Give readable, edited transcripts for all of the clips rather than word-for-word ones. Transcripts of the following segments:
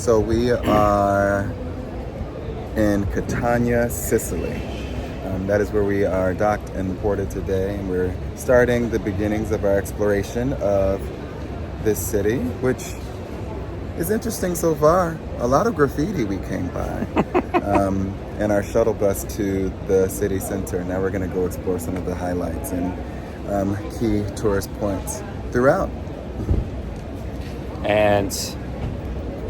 So we are in Catania, Sicily. That is where we are docked and ported today, and we're starting the beginnings of our exploration of this city, which is interesting so far. A lot of graffiti we came by. And our shuttle bus to the city center. Now we're going to go explore some of the highlights and key tourist points throughout. And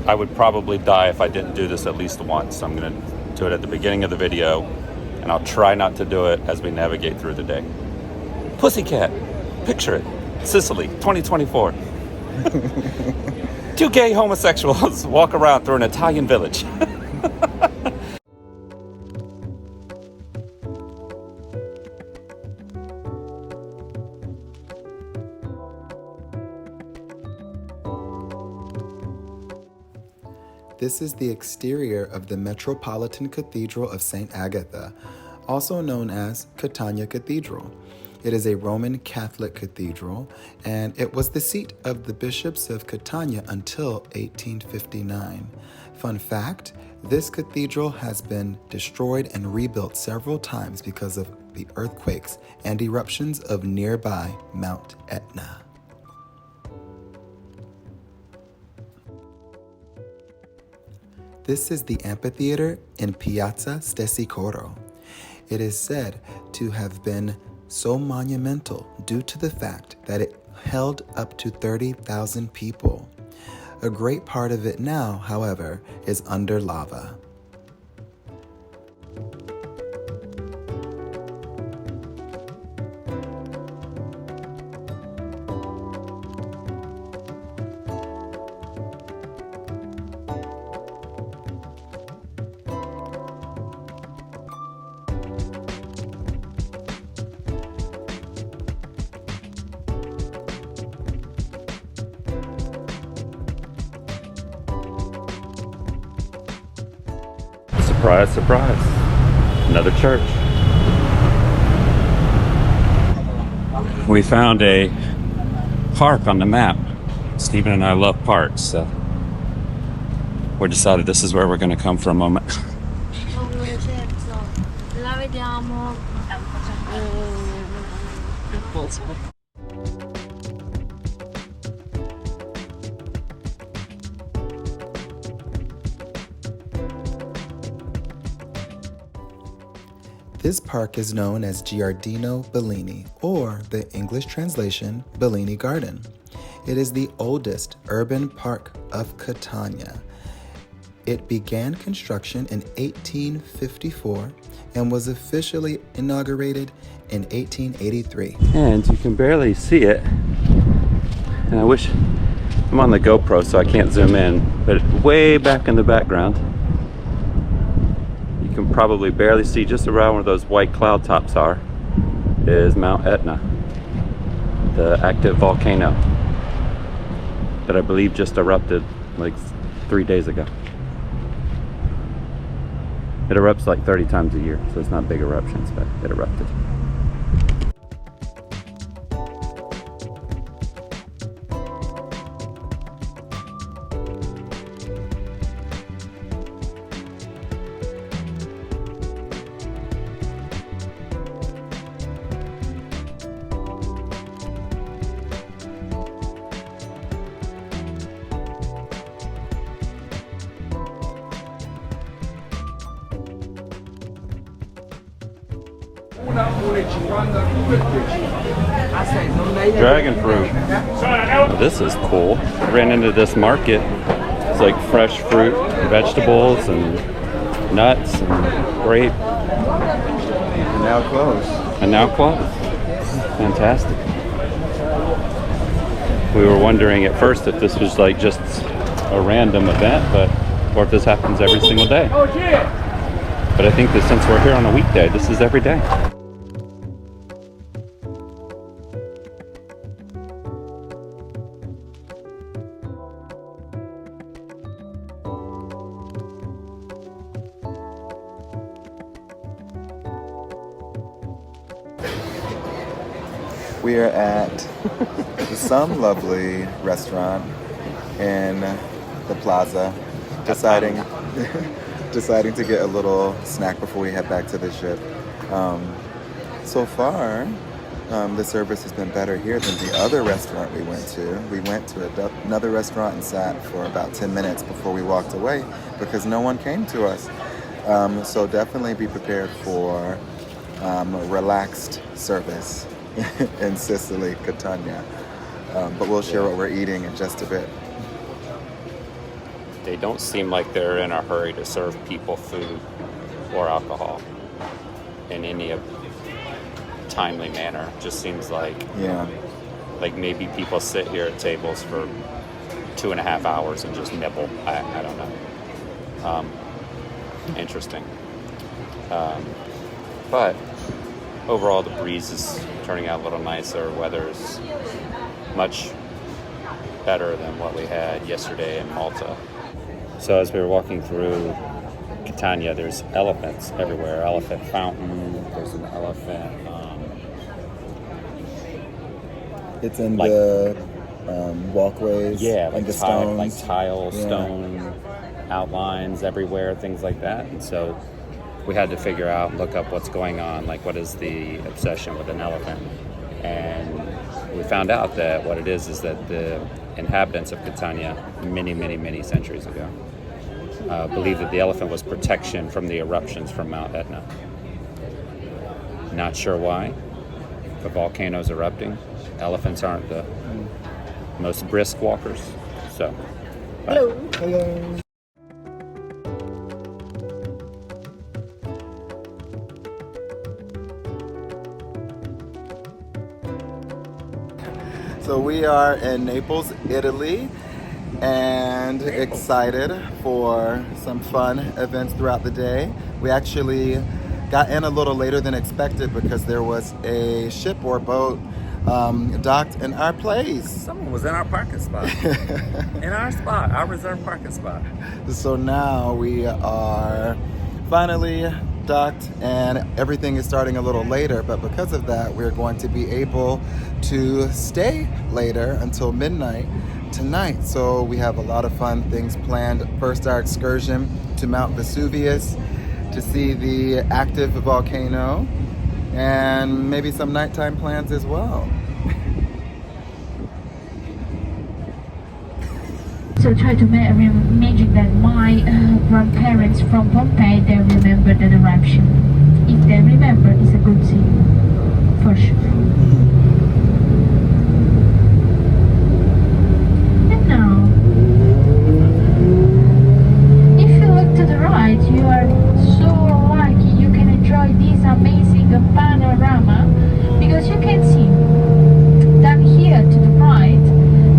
I would probably die if I didn't do this at least once. So I'm going to do it at the beginning of the video, and I'll try not to do it as we navigate through the day. Pussycat, picture it, Sicily, 2024. Two gay homosexuals walk around through an Italian village. This is the exterior of the Metropolitan Cathedral of St. Agatha, also known as Catania Cathedral. It is a Roman Catholic cathedral, and it was the seat of the bishops of Catania until 1859. Fun fact, this cathedral has been destroyed and rebuilt several times because of the earthquakes and eruptions of nearby Mount Etna. This is the amphitheater in Piazza Stesicoro. It is said to have been so monumental due to the fact that it held up to 30,000 people. A great part of it now, however, is under lava. Surprise, surprise. Another church. We found a park on the map. Stephen and I love parks, so we decided this is where we're going to come for a moment. La vediamo. This park is known as Giardino Bellini, or the English translation, Bellini Garden. It is the oldest urban park of Catania. It began construction in 1854 and was officially inaugurated in 1883. And you can barely see it. And I wish I'm on the GoPro so I can't zoom in, but way back in the background, you can probably barely see just around where those white cloud tops are, is Mount Etna, the active volcano that I believe just erupted like 3 days ago. It erupts like 30 times a year, so it's not big eruptions, but it erupted. Dragon fruit. Oh, this is cool. Ran into this market. It's like fresh fruit, vegetables, and nuts, and grape. And now closed. And now closed. Fantastic. We were wondering at first if this was like just a random event, or if this happens every single day. But I think that since we're here on a weekday, this is every day. We are at some lovely restaurant in the plaza deciding deciding to get a little snack before we head back to the ship. So far, the service has been better here than the other restaurant we went to. We went to another restaurant and sat for about 10 minutes before we walked away because no one came to us. So definitely be prepared for relaxed service in Sicily, Catania. But we'll share what we're eating in just a bit. They don't seem like they're in a hurry to serve people food or alcohol in any timely manner. Just seems like maybe people sit here at tables for 2.5 hours and just nibble. I don't know. Interesting. But overall, the breeze is turning out a little nicer. Weather is much better than what we had yesterday in Malta. So as we were walking through Catania, there's elephants everywhere. Elephant fountain. There's an elephant. It's in the walkways. Yeah, and the stones. like tile, stone outlines everywhere, things like that. And so we had to figure out and look up what's going on. Like, what is the obsession with an elephant? And we found out that what it is that the inhabitants of Catania, many centuries ago, believed that the elephant was protection from the eruptions from Mount Etna. Not sure why. The volcano's erupting. Elephants aren't the most brisk walkers. So, Hello. So we are in Naples, Italy, and excited for some fun events throughout the day. We actually got in a little later than expected because there was a ship or boat docked in our place. someone was in our parking spot. Our reserved parking spot. So now we are finally docked and everything is starting a little later, but because of that, we're going to be able to stay later until midnight tonight. So we have a lot of fun things planned. First, our excursion to Mount Vesuvius to see the active volcano, and maybe some nighttime plans as well. So try to imagine that my grandparents from Pompeii, they remember the eruption. If they remember, it's a good thing, for sure. And now, if you look to the right, you are so lucky you can enjoy this amazing panorama, because you can see down here to the right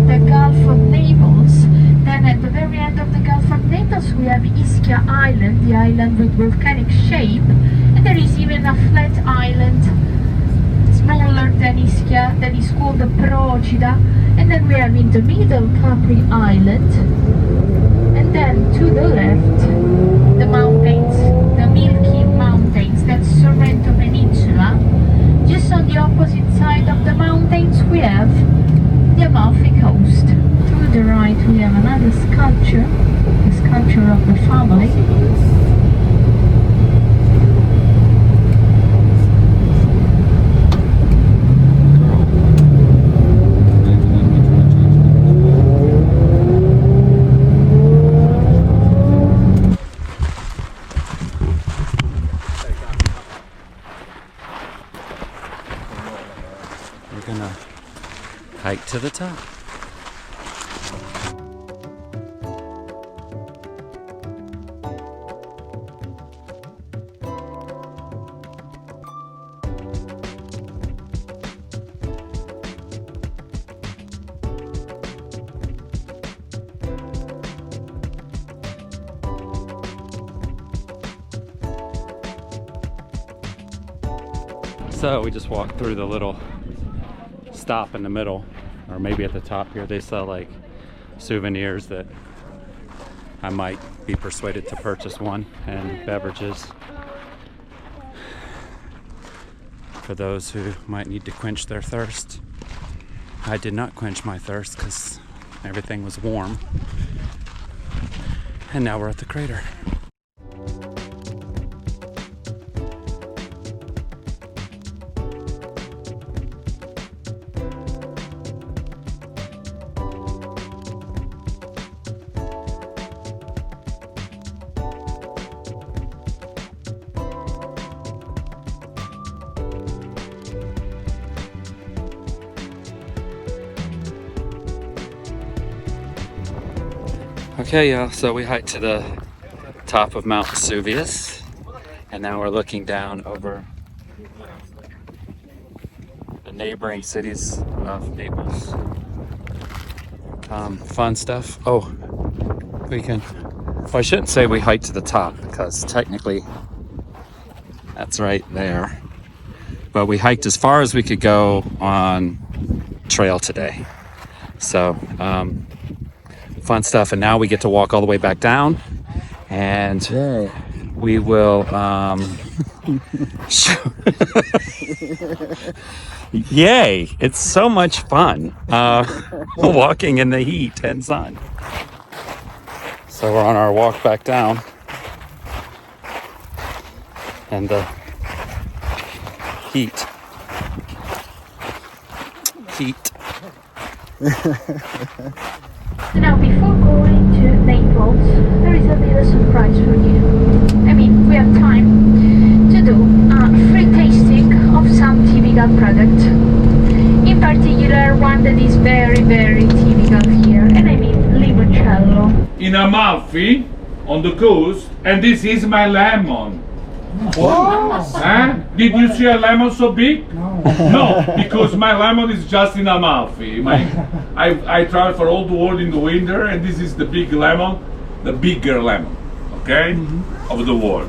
the Gulf of Naples. Then at the very end of the Gulf of Naples we have Ischia Island, the island with volcanic shape, and there is even a flat island smaller than Ischia that is called the Procida, and then we have in the middle Capri Island, and then to the left the mountains, the Milky Mountains, that's Sorrento Peninsula. Just on the opposite side of the mountains we have the Amalfi Coast. To the right we have another sculpture, the sculpture of the family. We're gonna hike to the top. So we just walked through the little stop in the middle, or maybe at the top here they sell like souvenirs that I might be persuaded to purchase one, and beverages for those who might need to quench their thirst. I did not quench my thirst because everything was warm, And now we're at the crater. Okay, y'all, so we hiked to the top of Mount Vesuvius, and now we're looking down over the neighboring cities of Naples. Fun stuff. Oh, well, I shouldn't say we hiked to the top, because technically that's right there. But we hiked as far as we could go on trail today. So, fun stuff, and now we get to walk all the way back down, and Yay. we will yay, it's so much fun walking in the heat and sun. So we're on our walk back down, and the heat. Now, before going to Naples, there is a little surprise for you. I mean, we have time to do a free tasting of some typical product. In particular, one that is very, very typical here, and I mean limoncello. In Amalfi, on the coast, and this is my lemon. Huh? Did you see a lemon so big? No, because my lemon is just in Amalfi. I travel for all the world in the winter, and this is the big lemon, the bigger lemon, okay, of the world.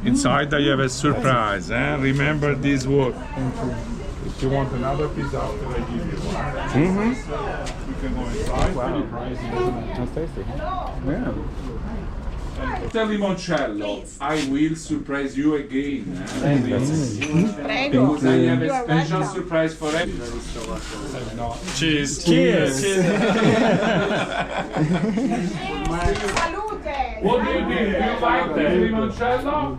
Inside I have a surprise. Remember this word. If you want another piece after I give you one. You can go inside. Wow. That's tasty. Yeah. The limoncello, I will surprise you again. Because I have a special surprise for everyone. Cheers. Cheers. What do you think? Do you like the limoncello?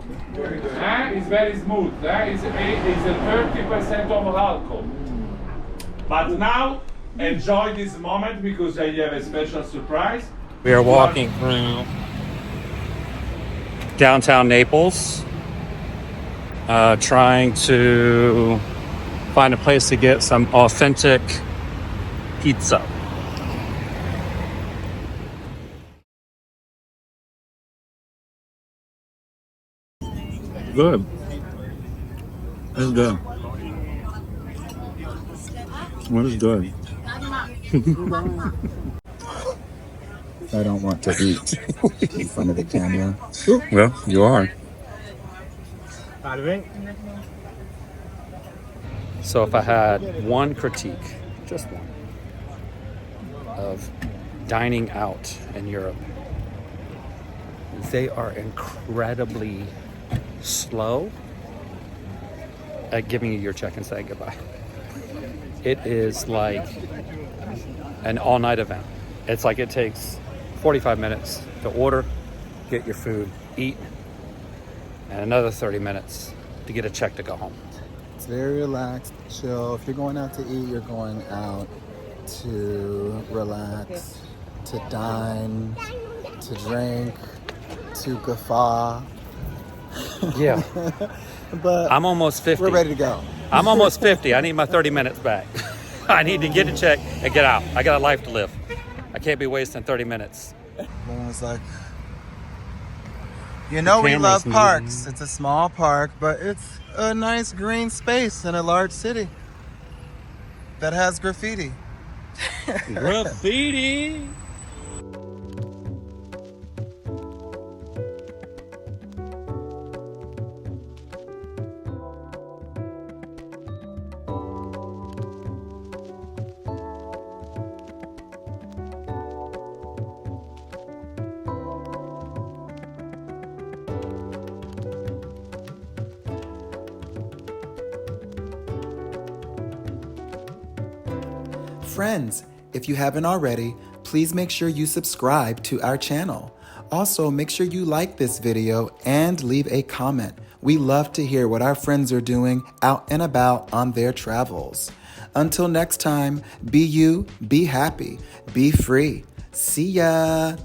It's very smooth. It's a 30% of alcohol. But now, enjoy this moment because I have a special surprise. We are walking through downtown Naples, trying to find a place to get some authentic pizza. Good. It's good. What is good? I don't want to eat in front of the camera. Well, you are. So if I had one critique, just one, of dining out in Europe, they are incredibly slow at giving you your check and saying goodbye. It is like an all-night event. It's like it takes 45 minutes to order, get your food, eat, and another 30 minutes to get a check to go home. It's very relaxed, chill. If you're going out to eat, you're going out to relax, to dine, to drink, to guffaw. Yeah. But I'm almost 50. we're ready to go. I'm almost 50. I need my 30 minutes back. I need to get a check and get out. I got a life to live. I can't be wasting 30 minutes. And I was like, you know, we love parks. It's a small park, but it's a nice green space in a large city that has graffiti. Graffiti. Friends, if you haven't already, please make sure you subscribe to our channel. Also, make sure you like this video and leave a comment. We love to hear what our friends are doing out and about on their travels. Until next time, be you, be happy, be free. See ya!